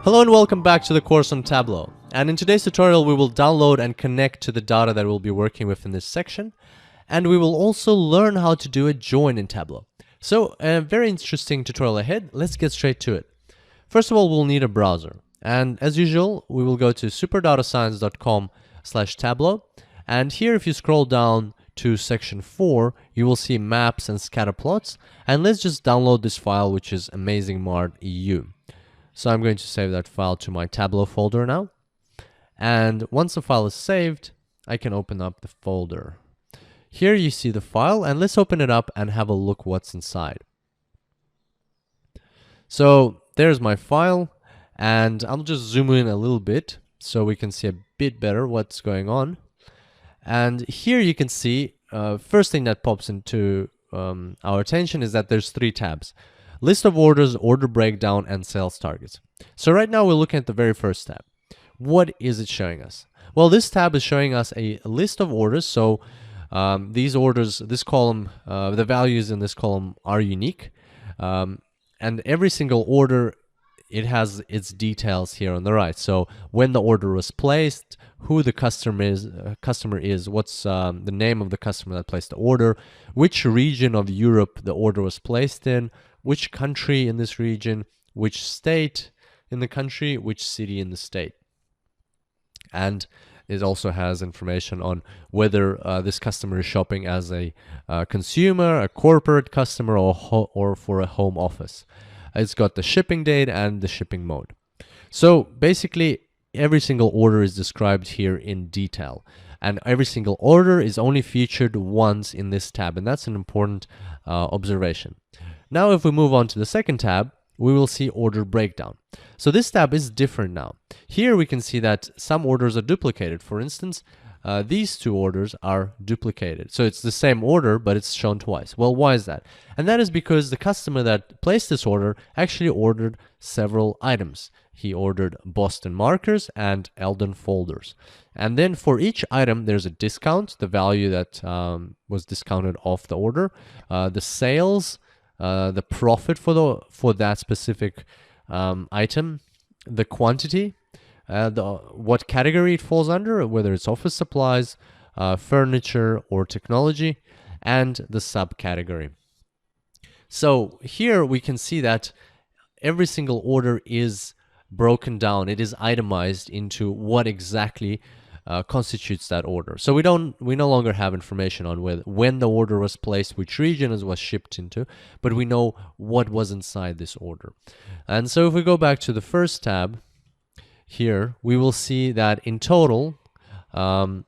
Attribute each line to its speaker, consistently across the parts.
Speaker 1: Hello and welcome back to the course on Tableau. And in today's tutorial we will download and connect to the data that we'll be working with in this section. And we will also learn how to do a join in Tableau. So a very interesting tutorial ahead. Let's get straight to it. First of all, we'll need a browser. And as usual, we will go to superdatascience.com/Tableau. And here if you scroll down to section 4, you will see maps and scatter plots. And let's just download this file, which is amazingmart.eu. So I'm going to save that file to my Tableau folder now. And once the file is saved, I can open up the folder. Here you see the file, and let's open it up and have a look what's inside. So there's my file, and I'll just zoom in a little bit so we can see a bit better what's going on. And here you can see, first thing that pops into our attention is that there's 3 tabs. List of orders, order breakdown, and sales targets. So right now we're looking at the very first tab. What is it showing us? Well, this tab is showing us a list of orders. So these orders, this column, the values in this column are unique. And every single order, it has its details here on the right. So when the order was placed, who the customer is, what's the name of the customer that placed the order, which region of Europe the order was placed in, which country in this region, which state in the country, which city in the state. And it also has information on whether this customer is shopping as a consumer, a corporate customer, or for a home office. It's got the shipping date and the shipping mode. So basically, every single order is described here in detail. And every single order is only featured once in this tab. And that's an important observation. Now, if we move on to the second tab, we will see order breakdown. So this tab is different now. Here we can see that some orders are duplicated. For instance, these 2 orders are duplicated. So it's the same order, but it's shown twice. Well, why is that? And that is because the customer that placed this order actually ordered several items. He ordered Boston markers and Eldon folders. And then for each item, there's a discount, the value that was discounted off the order, the sales, the profit for that specific item, the quantity, what category it falls under, whether it's office supplies, furniture, or technology, and the subcategory. So here we can see that every single order is broken down. It is itemized into what exactly constitutes that order. So we no longer have information on when the order was placed, which region it was shipped into, but we know what was inside this order. And so if we go back to the first tab here, we will see that in total, at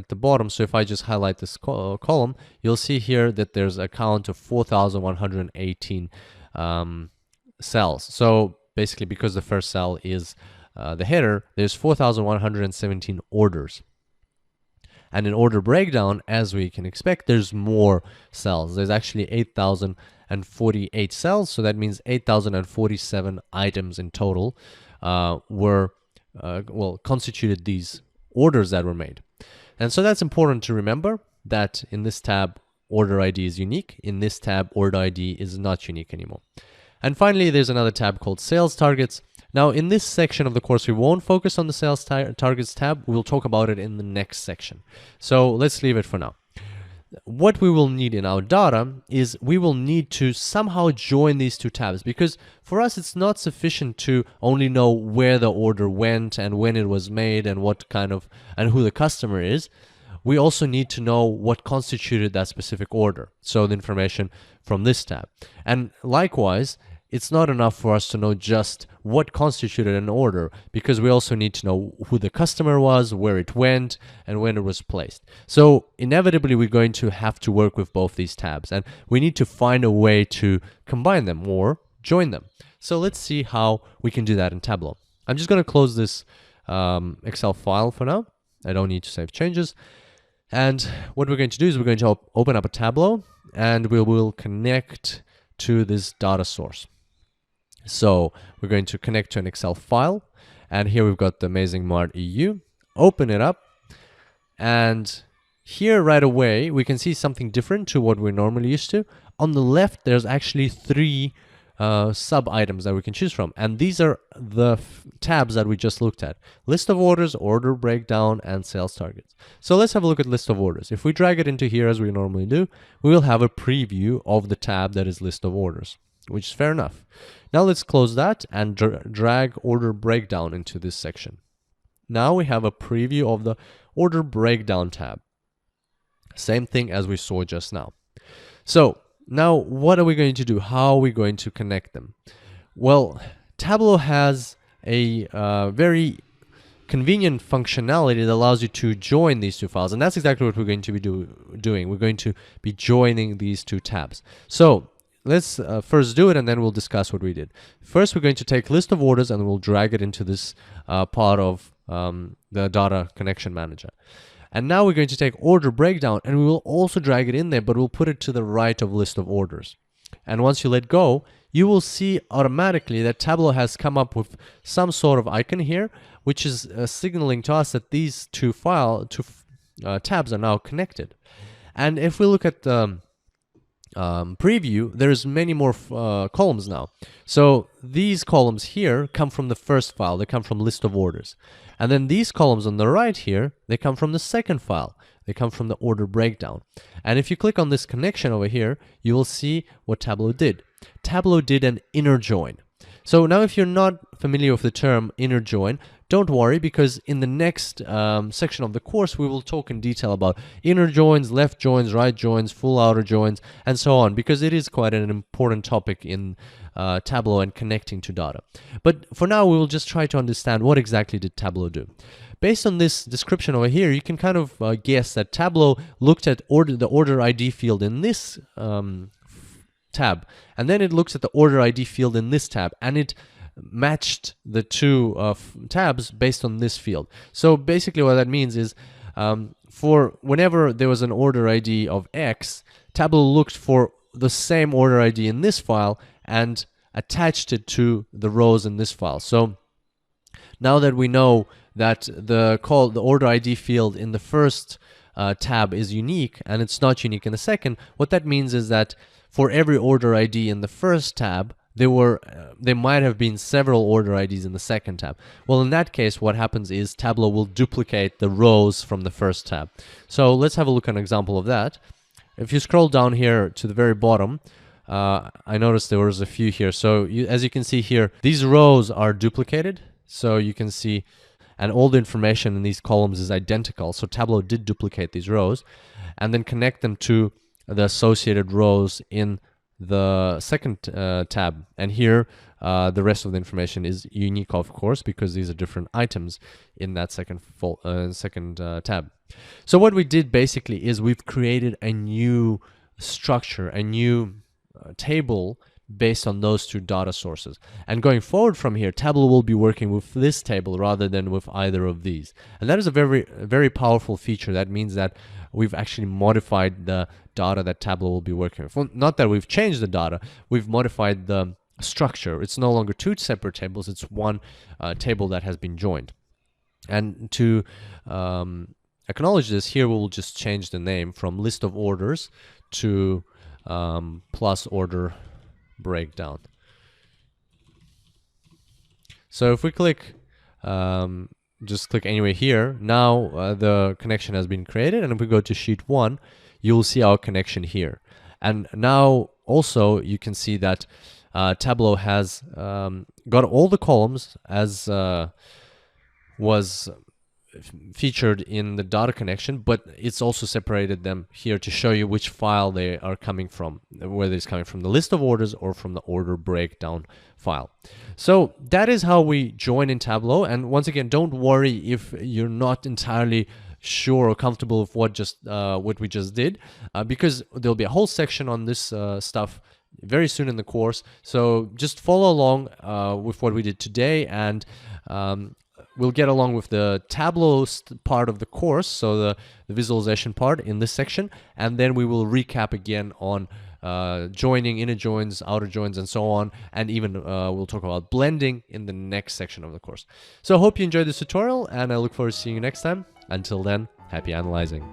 Speaker 1: the bottom, so if I just highlight this column, you'll see here that there's a count of 4,118 cells. So basically, because the first cell is the header, there's 4,117 orders. And in order breakdown, as we can expect, there's more cells. There's actually 8,048 cells, so that means 8,047 items in total constituted these orders that were made. And so that's important to remember that in this tab, order ID is unique. In this tab, order ID is not unique anymore. And finally, there's another tab called Sales Targets. Now, in this section of the course, we won't focus on the Sales Targets tab. We'll talk about it in the next section. So let's leave it for now. What we will need in our data is we will need to somehow join these 2 tabs, because for us, it's not sufficient to only know where the order went and when it was made and and who the customer is. We also need to know what constituted that specific order. So the information from this tab. And likewise, it's not enough for us to know just what constituted an order, because we also need to know who the customer was, where it went, and when it was placed. So inevitably, we're going to have to work with both these tabs, and we need to find a way to combine them or join them. So let's see how we can do that in Tableau. I'm just going to close this Excel file for now. I don't need to save changes. And what we're going to do is we're going to open up a Tableau, and we will connect to this data source. So we're going to connect to an Excel file, and here we've got the amazingmart.eu. Open it up, and here right away we can see something different to what we're normally used to. On the left, there's actually 3 sub items that we can choose from. And these are the tabs that we just looked at: list of orders, order breakdown, and sales targets. So let's have a look at list of orders. If we drag it into here as we normally do, we will have a preview of the tab that is list of orders, which is fair enough. Now let's close that and drag order breakdown into this section. Now we have a preview of the order breakdown tab. Same thing as we saw just now. So now what are we going to do? How are we going to connect them? Well, Tableau has a very convenient functionality that allows you to join these two files, and that's exactly what we're going to be doing. We're going to be joining these two tabs. So let's first do it, and then we'll discuss what we did. First, we're going to take list of orders and we'll drag it into this part of the data connection manager. And now we're going to take order breakdown and we will also drag it in there, but we'll put it to the right of list of orders. And once you let go, you will see automatically that Tableau has come up with some sort of icon here, which is signaling to us that these two tabs are now connected. And if we look at the preview, there's many more columns now. So these columns here come from the first file. They come from list of orders. And then these columns on the right here, they come from the second file. They come from the order breakdown. And if you click on this connection over here, you will see what Tableau did. Tableau did an inner join. So now if you're not familiar with the term inner join, don't worry, because in the next section of the course, we will talk in detail about inner joins, left joins, right joins, full outer joins, and so on, because it is quite an important topic in Tableau and connecting to data. But for now, we will just try to understand what exactly did Tableau do. Based on this description over here, you can kind of guess that Tableau looked at the order ID field in this tab, and then it looks at the order ID field in this tab, and it matched the two tabs based on this field. So basically what that means is for whenever there was an order ID of X, Tableau looked for the same order ID in this file and attached it to the rows in this file. So now that we know that the order ID field in the first tab is unique and it's not unique in the second, what that means is that for every order ID in the first tab, there might have been several order IDs in the second tab. Well, in that case, what happens is Tableau will duplicate the rows from the first tab. So let's have a look at an example of that. If you scroll down here to the very bottom, I noticed there was a few here. So as you can see here, these rows are duplicated. So you can see, and all the information in these columns is identical. So Tableau did duplicate these rows and then connect them to the associated rows in the second tab. And here the rest of the information is unique, of course, because these are different items in that second tab. So what we did basically is we've created a new structure, a new table based on those two data sources. And going forward from here, Tableau will be working with this table rather than with either of these. And that is a very, very powerful feature. That means that we've actually modified the data that Tableau will be working with. Well, not that we've changed the data, we've modified the structure. It's no longer two separate tables, it's one table that has been joined. And to acknowledge this, here we will just change the name from list of orders to plus order breakdown. So if we click, just click anywhere here, now the connection has been created, and if we go to sheet 1, you'll see our connection here. And now also you can see that Tableau has got all the columns as was featured in the data connection, but it's also separated them here to show you which file they are coming from, whether it's coming from the list of orders or from the order breakdown file. So that is how we join in Tableau. And once again, don't worry if you're not entirely sure or comfortable with what we just did, because there'll be a whole section on this stuff very soon in the course. So just follow along with what we did today, and we'll get along with the Tableau part of the course, so the visualization part in this section, and then we will recap again on joining, inner joins, outer joins, and so on, and even we'll talk about blending in the next section of the course. So I hope you enjoyed this tutorial, and I look forward to seeing you next time. Until then, happy analyzing.